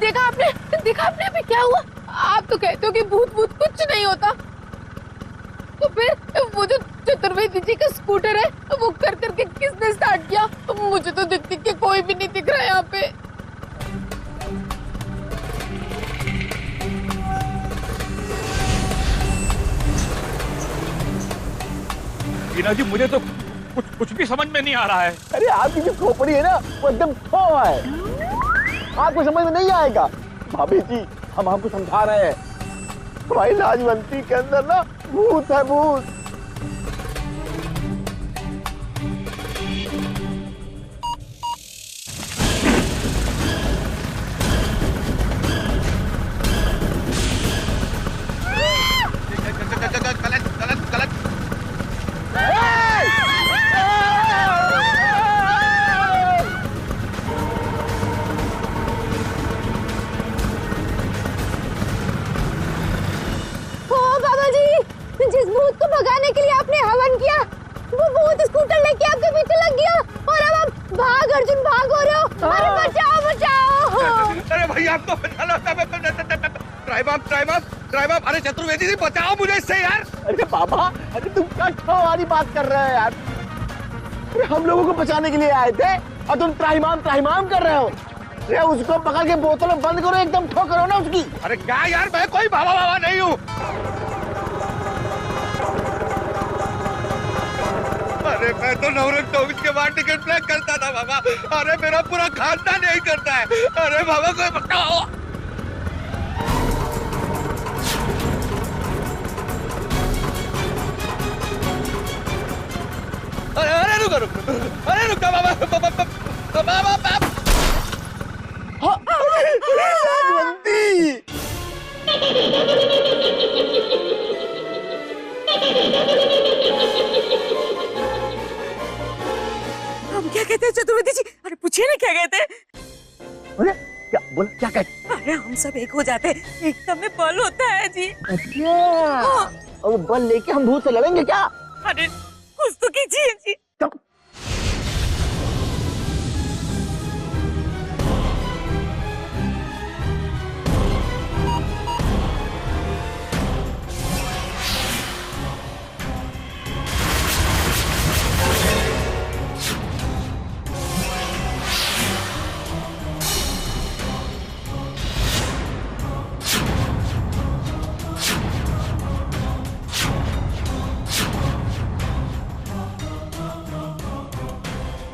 देखा आपने अभी क्या हुआ? आप तो कहते हो कि भूत भूत कुछ नहीं होता, तो फिर वो जो चतुर्वेदी जी का स्कूटर है वो कर करके किसने स्टार्ट किया? मुझे तो दिख के कोई भी नहीं दिख रहा है यहाँ पे। टीना जी मुझे तो कुछ भी समझ में नहीं आ रहा है। अरे आपकी जो खोपड़ी है ना वो एकदम ठो है, आपको समझ में नहीं आएगा। भाभी जी हम आपको समझा रहे हैं, हमारी लाजवंती के अंदर ना भूत है, भूत। जिस भूत को भगाने के लिए आपने हवन किया, वो भूत स्कूटर लेके आपके पीछे लग गया और अब आप भाग अर्जुन भाग हो रहे हो। अरे बचाओ बचाओ। अरे भैया आपको बचा लो। ड्राइवर अरे चतुर्वेदी जी बचाओ मुझे इससे यार। अरे बाबा, अरे तुम क्या ठो वाली बात कर रहे हो यार? अरे हम लोगों को बचाने के लिए आए थे और तुम त्राहिमाम कर रहे हो। अरे उसको पकड़ के बोतल में बंद करो, एकदम ठो करो ना उसकी। अरे क्या यार, मैं कोई बाबा नहीं हूँ। अरे मैं तो नवरंग टॉकीज के बाद टिकट ब्लैक करता था बाबा। अरे मेरा पूरा खानदान यही करता है। अरे बाबा कोई बताओ। अरे रुको बाबा। हम क्या कहते हैं चतुर्वेदी जी? अरे पूछिए ना क्या कहते हैं? अरे क्या बोल, क्या कहते? अरे हम सब एक हो जाते हैं, एकता में बल होता है जी। अच्छा, और बल लेके हम भूत से लड़ेंगे क्या? अरे कुछ तो कीजिए जी।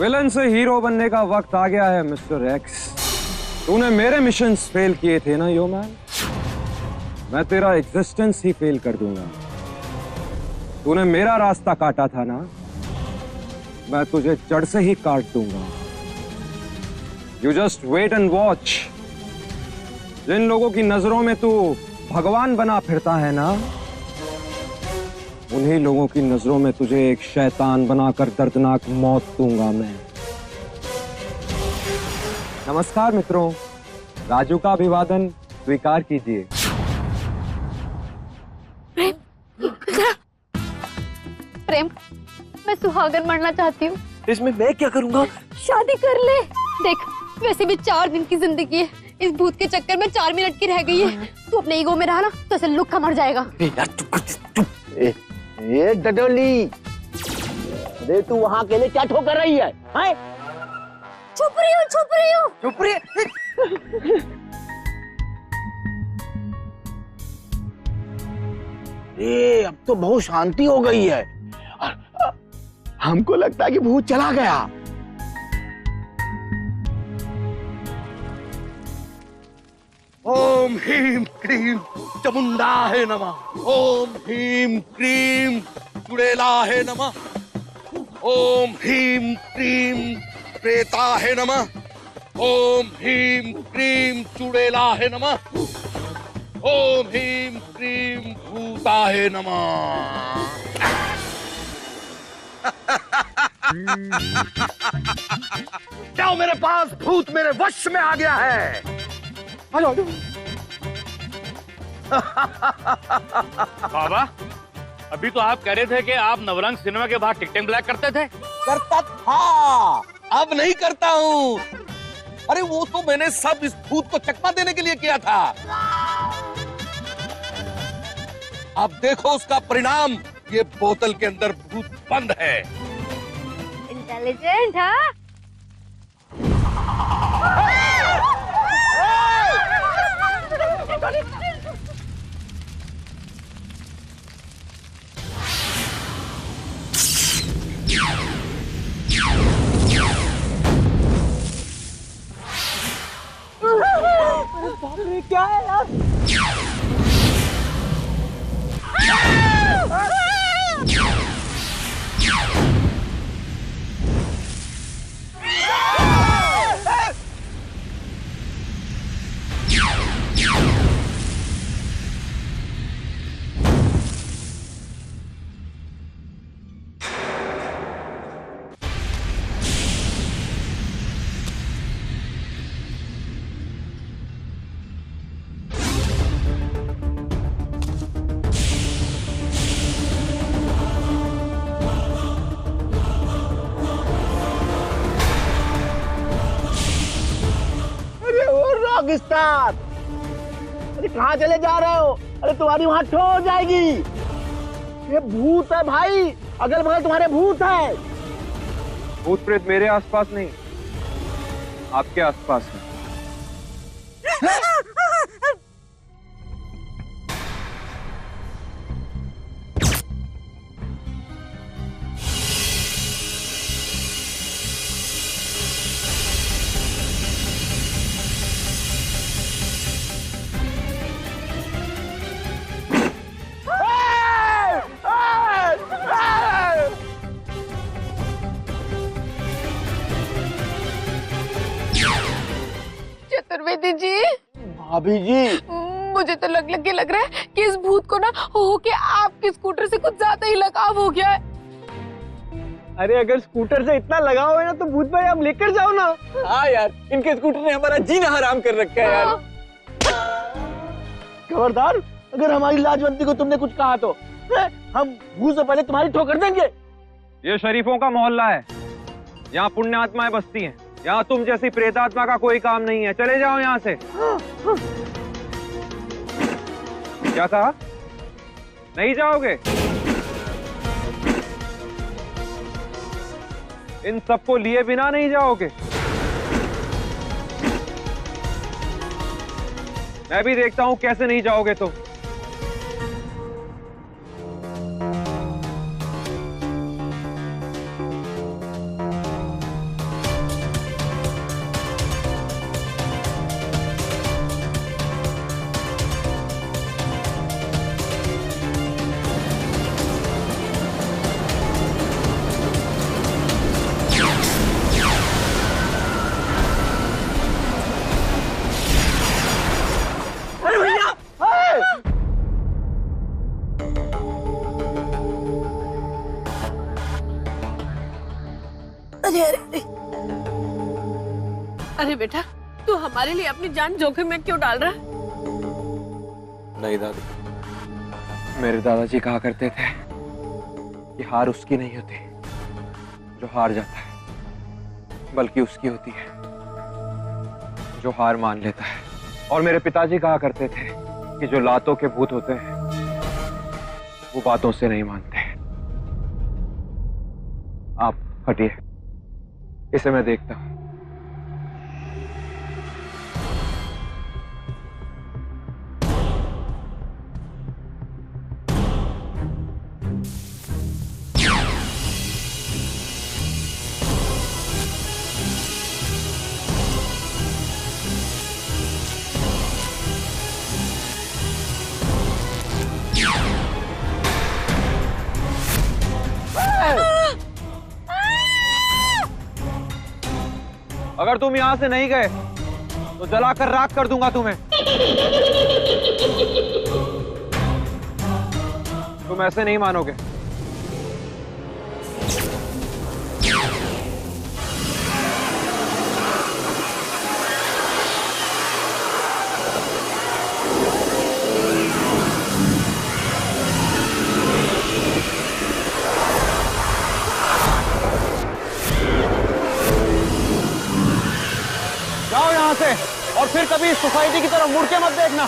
विलन से हीरो बनने का वक्त आ गया है मिस्टर एक्स। तूने मेरे मिशंस फेल किए थे ना यो मैन, मैं तेरा एग्जिस्टेंस ही फेल कर दूंगा। तूने मेरा रास्ता काटा था ना, मैं तुझे जड़ से ही काट दूंगा। You just wait and watch. जिन लोगों की नजरों में तू भगवान बना फिरता है ना, उन्हीं लोगों की नजरों में तुझे एक शैतान बनाकर दर्दनाक मौत दूंगा मैं। नमस्कार मित्रों, राजू का अभिवादन स्वीकार कीजिए। प्रेम, मैं सुहागन मरना चाहती हूँ। इसमें मैं क्या करूँगा? शादी कर ले। देख, वैसे भी 4 दिन की जिंदगी है, इस भूत के चक्कर में 4 मिनट की रह गई है। तू अपने ईगो में रहा ना तो ऐसे लुक्का मर जाएगा। यार चुप। ये डडोली, अरे तू वहाँ अकेले क्या ठोकर रही है? हैं? चुप रही हूँ। ये अब तो बहुत शांति हो गई है। हमको लगता है कि भूत चला गया। ओम ह्रीम क्रीम चामुंडाहे नमः। ओम ह्रीम क्रीम चुड़ैलाहे नमः। ओम ह्रीम क्रीम प्रेताहे नमः। ओम ह्रीम क्रीम चुड़ैलाहे नमः। ओम ह्रीम क्रीम भूताहे नमः। जाओ, मेरे पास भूत मेरे वश में आ गया है। बाबा, अभी तो आप कह रहे थे कि आप नवरंग सिनेमा के बाहर टिकटिंग ब्लैक करते थे। करता था, अब नहीं करता हूँ। अरे वो तो मैंने सब इस भूत को चकमा देने के लिए किया था। अब देखो उसका परिणाम, ये बोतल के अंदर भूत बंद है। इंटेलिजेंट, हाँ? क्या है यार? पाकिस्तान, अरे कहाँ चले जा रहे हो? अरे तुम्हारी वहां ठो हो जाएगी। ये भूत है भाई, अगल बगल तुम्हारे भूत है। भूत प्रेत मेरे आसपास नहीं, आपके आसपास है। चतुर्वेदी जी, भाभी जी, मुझे तो लग रहा है कि इस भूत को ना हो के आपके स्कूटर से कुछ ज्यादा ही लगाव हो गया है। अरे अगर स्कूटर से इतना लगाव है ना तो भूत भाई आप लेकर जाओ ना। हाँ यार, इनके स्कूटर ने हमारा जीना हराम कर रखा है यार। खबरदार, अगर हमारी लाजवंती को तुमने कुछ कहा तो हम भूत से पहले तुम्हारी ठोकर देंगे। ये शरीफों का मोहल्ला है, यहाँ पुण्य आत्माएं बसती हैं। यहाँ तुम जैसी प्रेतात्मा का कोई काम नहीं है। चले जाओ यहाँ से। क्या कहा? नहीं जाओगे? इन सबको लिए बिना नहीं जाओगे? मैं भी देखता हूं कैसे नहीं जाओगे तुम। अरे बेटा, तू हमारे लिए अपनी जान जोखिम में क्यों डाल रहा है? नहीं दादी, मेरे दादाजी कहा करते थे कि हार उसकी नहीं होती जो हार जाता है, बल्कि उसकी होती है जो हार मान लेता है। और मेरे पिताजी कहा करते थे कि जो लातों के भूत होते हैं वो बातों से नहीं मानते। आप हटिए, इसे मैं देखता हूं। अगर तुम यहां से नहीं गए तो जलाकर राख कर दूंगा तुम्हें। तुम ऐसे नहीं मानोगे। यहाँ से, और फिर कभी सोसाइटी की तरफ मुड़ के मत देखना।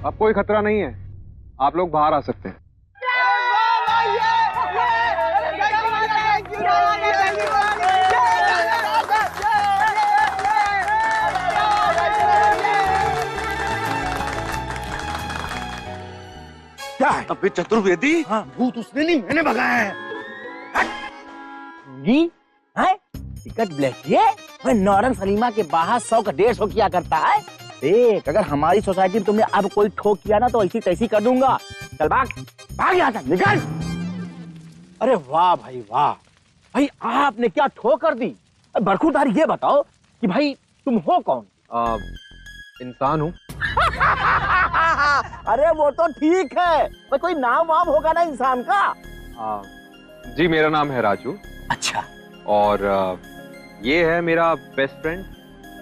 अब कोई खतरा नहीं है, आप लोग बाहर आ सकते हैं। क्या है? अबे चतुर्वेदी, हाँ। भूत उसने नहीं, मैंने भगाया है। टिकट ब्लैक ये मैं नौरंग सलीमा के बाहर 100 का 150 किया करता है। देख, अगर हमारी सोसाइटी में तुमने अब कोई ठोक किया ना तो ऐसी तैसी कर दूंगा। चल भाग भाग यहाँ से, निकल। अरे वाह भाई वाह, भाई आपने क्या ठोक कर दी। बरखुरदार ये बताओ कि भाई तुम हो कौन? इंसान हूँ। अरे वो तो ठीक है, पर कोई नाम वाम होगा ना इंसान का? जी मेरा नाम है राजू। अच्छा। और ये है मेरा बेस्ट फ्रेंड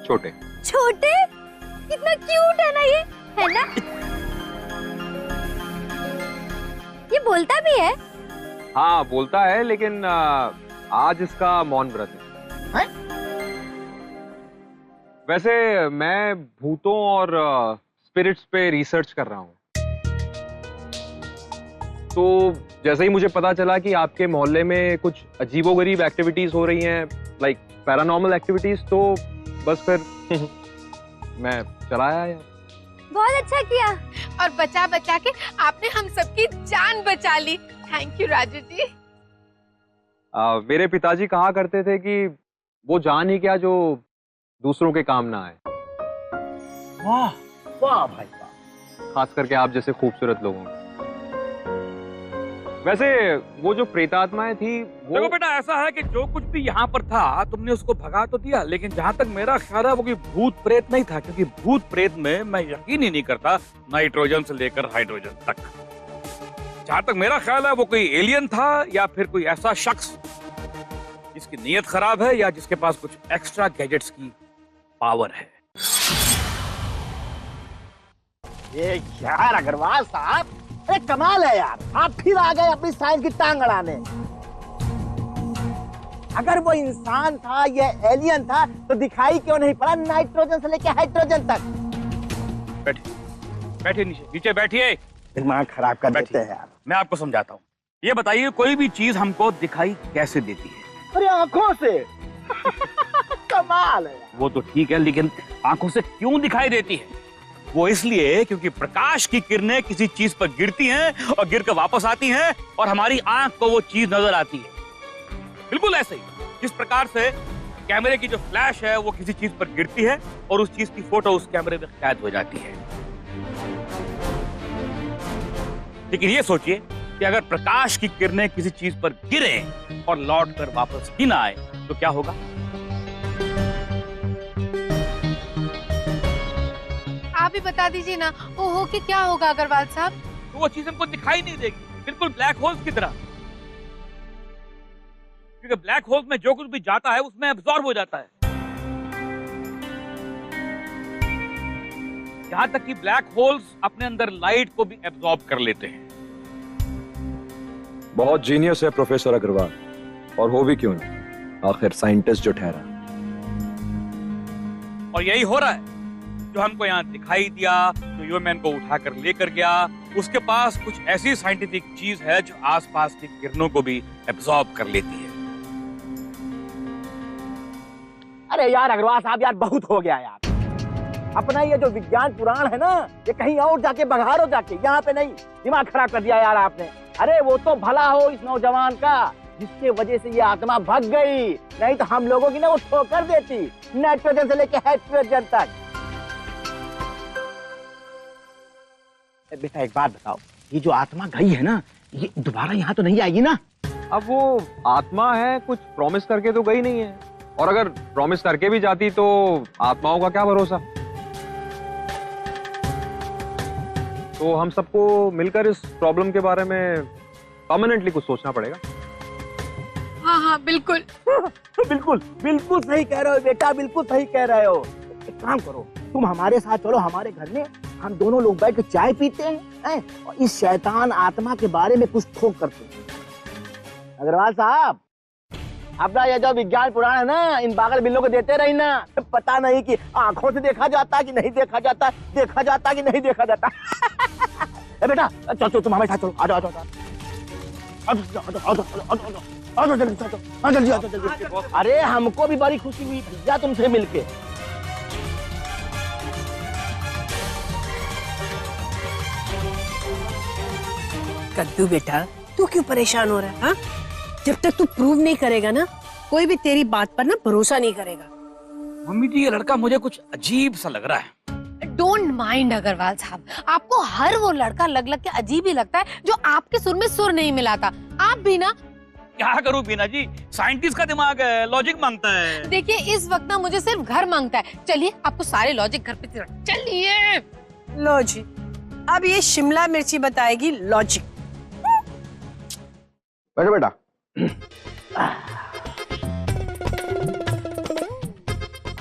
छोटे। छोटे, कितना क्यूट है ना ये, है ना? ये बोलता भी है? हाँ बोलता है, लेकिन आज इसका मौन व्रत है। वैसे मैं भूतों और स्पिरिट्स पे रिसर्च कर रहा हूँ। तो जैसे ही मुझे पता चला कि आपके मोहल्ले में कुछ अजीबोगरीब एक्टिविटीज हो रही हैं, लाइक पैरानॉर्मल एक्टिविटीज, तो बस फिर मैं चला आया यार। बहुत अच्छा किया, और बचा बचा के आपने हम सबकी जान बचा ली। Thank you Raju ji. मेरे पिताजी कहा करते थे कि वो जान ही क्या जो दूसरों के काम ना आए। वाह वाह भाई वाह, खास करके आप जैसे खूबसूरत लोगों को। वैसे वो जो प्रेतात्माएं थी वो... देखो बेटा, ऐसा है कि जो कुछ भी यहाँ पर था तुमने उसको भगा तो दिया, लेकिन जहाँ तक मेरा ख्याल है वो कोई भूत प्रेत नहीं था, क्योंकि भूत प्रेत में मैं यकीन ही नहीं करता नाइट्रोजन से लेकर हाइड्रोजन तक। जहाँ तक मेरा ख्याल है वो कोई एलियन था, या फिर कोई ऐसा शख्स जिसकी नीयत खराब है या जिसके पास कुछ एक्स्ट्रा गैजेट्स की पावर है। ये यार अग्रवाल साहब, अरे कमाल है यार, आप फिर आ गए अपनी साइंस की टांग अड़ाने। अगर वो इंसान था या एलियन था तो दिखाई क्यों नहीं पड़ा नाइट्रोजन से लेकर हाइड्रोजन तक? बैठिए नीचे, नीचे बैठिए। दिमाग खराब कर देते हैं यार। मैं आपको समझाता हूँ। ये बताइए, कोई भी चीज हमको दिखाई कैसे देती है? अरे आंखों से। कमाल है। वो तो ठीक है, लेकिन आंखों से क्यों दिखाई देती है? वो इसलिए क्योंकि प्रकाश की किरणें किसी चीज पर गिरती हैं और गिर कर वापस आती हैं और हमारी आंख को वो चीज नजर आती है। बिल्कुल ऐसे ही जिस प्रकार से कैमरे की जो फ्लैश है वो किसी चीज पर गिरती है और उस चीज की फोटो उस कैमरे में कैद हो जाती है। लेकिन ये सोचिए कि अगर प्रकाश की किरणें किसी चीज पर गिरे और लौट कर वापस ही ना आए तो क्या होगा? आप ही बता दीजिए ना, वो हो कि क्या होगा अग्रवाल साहब? तो वो चीज हमको दिखाई नहीं देगी, बिल्कुल ब्लैक होल्स की तरह। क्योंकि ब्लैक होल्स में जो कुछ भी जाता है उसमें एब्जॉर्ब हो जाता है। यहां तक कि ब्लैक होल्स अपने अंदर लाइट को भी एब्जॉर्ब कर लेते हैं। बहुत जीनियस है प्रोफेसर अग्रवाल, और हो भी क्यों ना, आखिर साइंटिस्ट जो ठहरा। और यही हो रहा है। जो हमको यहाँ दिखाई दिया, जो ह्यूमन को उठाकर लेकर गया, उसके पास कुछ ऐसी साइंटिफिक चीज है जो आसपास की किरणों को भी एब्जॉर्ब कर लेती है। अरे यार अग्रवाल साहब, यार बहुत हो गया यार। अपना ये जो विज्ञान पुराण है ना, ये कहीं और जाके बघारो, जाके यहाँ पे नहीं। दिमाग खराब कर दिया यार आपने। अरे वो तो भला हो इस नौजवान का जिसके वजह से ये आत्मा भग गई, नहीं तो हम लोगों की ना वो ठोकर देती नाइट्रोजन से लेके हाइड्रोजन तक। बेटा एक बात बताओ, ये जो आत्मा गई है ना, ये दोबारा यहाँ तो नहीं आएगी ना? अब वो आत्मा है, कुछ प्रॉमिस करके तो गई नहीं है, और अगर प्रॉमिस करके भी जाती तो आत्माओं का क्या भरोसा। तो हम सबको मिलकर इस प्रॉब्लम के बारे में परमानेंटली कुछ सोचना पड़ेगा। हाँ हाँ बिल्कुल। बिल्कुल बिल्कुल सही कह रहे हो बेटा, बिल्कुल सही कह रहे हो। एक काम करो, तुम हमारे साथ चलो हमारे घर में, हम दोनों लोग बैठ के चाय पीते हैं और इस शैतान आत्मा के बारे में कुछ ठोक करते हैं। अग्रवाल साहब, अपना ये जो विज्ञान पुराण है ना, इन पागल बिल्लों को देते रही ना, पता नहीं कि आंखों से देखा जाता कि नहीं देखा जाता, देखा जाता कि नहीं देखा जाता। ए बेटा चल चल, तुम हमारे साथ चलो, आ जाओ आ जाओ आ जाओ जल्दी, जल्दी आ जाओ जल्दी। अरे हमको भी बड़ी खुशी हुई भैया तुमसे मिलके। कद्दू बेटा, तू क्यों परेशान हो रहा है? हाँ, जब तक तू प्रूव नहीं करेगा ना, कोई भी तेरी बात पर ना भरोसा नहीं करेगा। मम्मी जी, ये लड़का मुझे कुछ अजीब सा लग रहा है। डोंट माइंड अग्रवाल साहब, आपको हर वो लड़का लग लग के अजीब ही लगता है जो आपके सुर में सुर नहीं मिलाता। आप भी ना। क्या करूं बीना जी, साइंटिस्ट का दिमाग है, लॉजिक मांगता है। देखिए इस वक्त ना मुझे सिर्फ घर मांगता है। चलिए आपको सारे लॉजिक घर पे चलिए। लॉजिक? अब ये शिमला मिर्ची बताएगी लॉजिक। बैठो बेटा।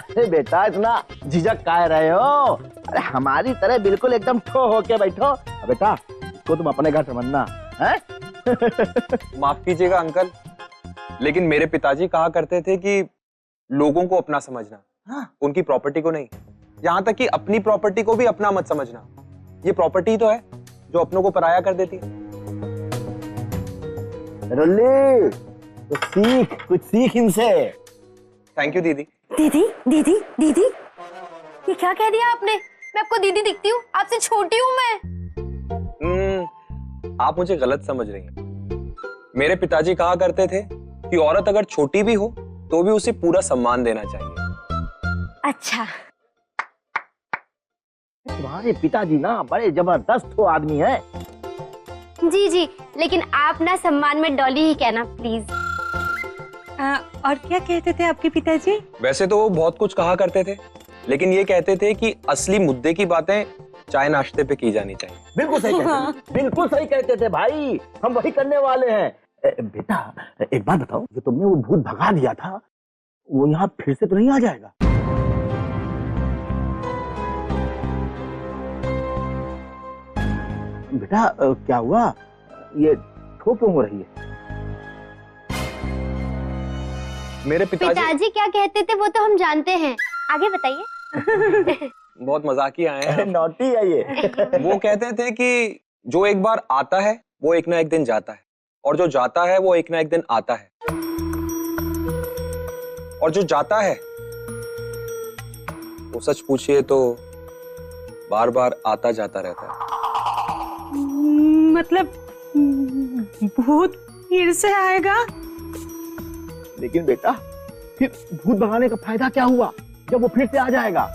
अरे बेटा इतना झिझक काहे रहे हो? अरे हमारी तरह बिल्कुल एकदम ठो होके बैठो। बेटा इसको तुम अपने घर समझना है। माफ कीजिएगा अंकल, लेकिन मेरे पिताजी कहा करते थे कि लोगों को अपना समझना, उनकी प्रॉपर्टी को नहीं। यहाँ तक कि अपनी प्रॉपर्टी को भी अपना मत समझना। ये प्रॉपर्टी तो है जो अपनों को पराया कर देती है। रुल्ली, तो सीख, कुछ सीख इनसे। थैंक यू दीदी। दीदी दीदी दीदी, ये क्या कह दिया आपने? मैं आपको दीदी दिखती हूँ? आपसे छोटी हूँ मैं। आप मुझे गलत समझ रही हैं। मेरे पिताजी कहा करते थे कि औरत अगर छोटी भी हो तो भी उसे पूरा सम्मान देना चाहिए। अच्छा, तुम्हारे पिताजी ना बड़े जबरदस्त हो आदमी है। जी जी, लेकिन आप ना सम्मान में डॉली ही कहना प्लीज। और क्या कहते थे आपके पिताजी? वैसे तो वो बहुत कुछ कहा करते थे, लेकिन ये कहते थे कि असली मुद्दे की बातें चाय नाश्ते पे की जानी चाहिए। बिल्कुल सही कहते, बिल्कुल सही कहते थे भाई, हम वही करने वाले हैं। बेटा एक बात बताओ, जो तुमने वो भूत भगा दिया था वो यहाँ फिर से तो नहीं आ जाएगा? बेटा क्या हुआ, ये ठो क्यों हो रही है? मेरे पिताजी क्या कहते थे वो तो हम जानते हैं, आगे बताइए। बहुत मजाकिया हैं। नॉटी है ये। वो कहते थे कि जो एक बार आता है वो एक ना एक दिन जाता है, और जो जाता है वो एक ना एक दिन आता है, और जो जाता है वो सच पूछिए तो बार बार आता जाता रहता है। मतलब भूत फिर से आएगा? लेकिन बेटा फिर भूत भगाने का फायदा क्या हुआ जब वो फिर से आ जाएगा?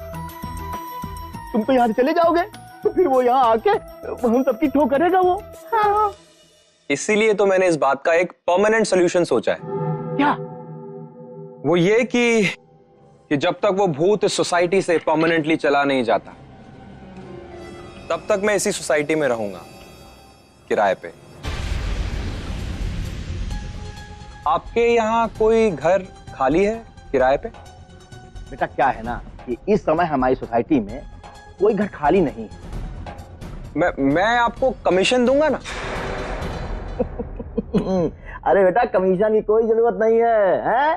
तुम तो यहाँ से चले जाओगे, तो फिर वो यहाँ आके हम सबकी ठो करेगा वो। हाँ। इसीलिए तो मैंने इस बात का एक परमानेंट सॉल्यूशन सोचा है। क्या? वो ये कि जब तक वो भूत इस सोसाइटी से परमानेंटली चला नहीं जाता, तब तक मैं इसी सोसाइटी में रहूंगा किराए पे। आपके यहाँ कोई घर खाली है किराए पे? बेटा क्या है ना कि इस समय हमारी सोसाइटी में कोई घर खाली नहीं है। मैं आपको कमीशन दूंगा ना। अरे बेटा कमीशन की कोई जरूरत नहीं है, हैं?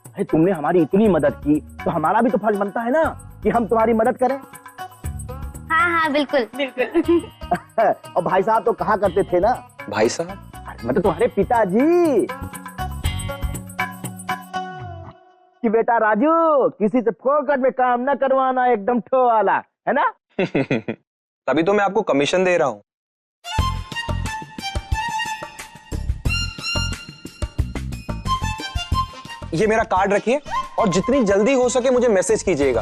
अरे तुमने हमारी इतनी मदद की तो हमारा भी तो फर्ज बनता है ना कि हम तुम्हारी मदद करें। हाँ हाँ बिल्कुल बिल्कुल। और भाई साहब तो कहा करते थे ना। भाई साहब? मतलब तुम्हारे पिताजी कि बेटा राजू किसी से फोकट में काम ना करवाना, एकदम ठो वाला, है ना? तभी तो मैं आपको कमीशन दे रहा हूं। ये मेरा कार्ड रखिए और जितनी जल्दी हो सके मुझे मैसेज कीजिएगा।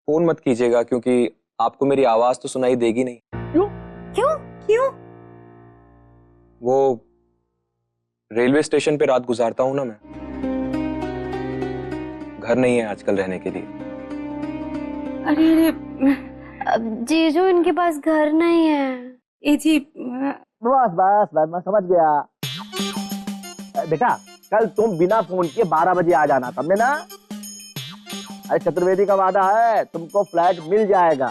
फोन मत कीजिएगा क्योंकि आपको मेरी आवाज तो सुनाई देगी नहीं। क्यों? क्यों क्यों? वो रेलवे स्टेशन पे रात गुजारता हूं ना मैं। घर नहीं है आजकल रहने के लिए। अरे अरे जीजू इनके पास घर नहीं है। ए जी बस बस बस मैं समझ गया। बेटा कल तुम बिना फोन के 12 बजे आ जाना, समझे ना? अरे चतुर्वेदी का वादा है, तुमको फ्लैट मिल जाएगा।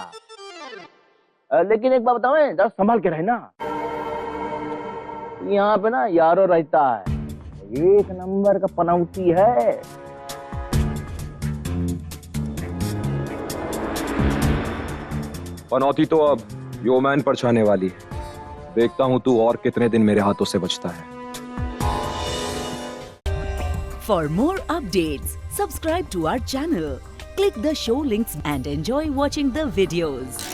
लेकिन एक बात बताओ, जरा संभाल के रहना। यहाँ पे ना यारो रहता है, एक नंबर का पनौती है। पनौती तो अब योमैन पर छाने वाली है। देखता हूं तू और कितने दिन मेरे हाथों से बचता है। For more updates, subscribe to our channel, click the show links and enjoy watching the videos.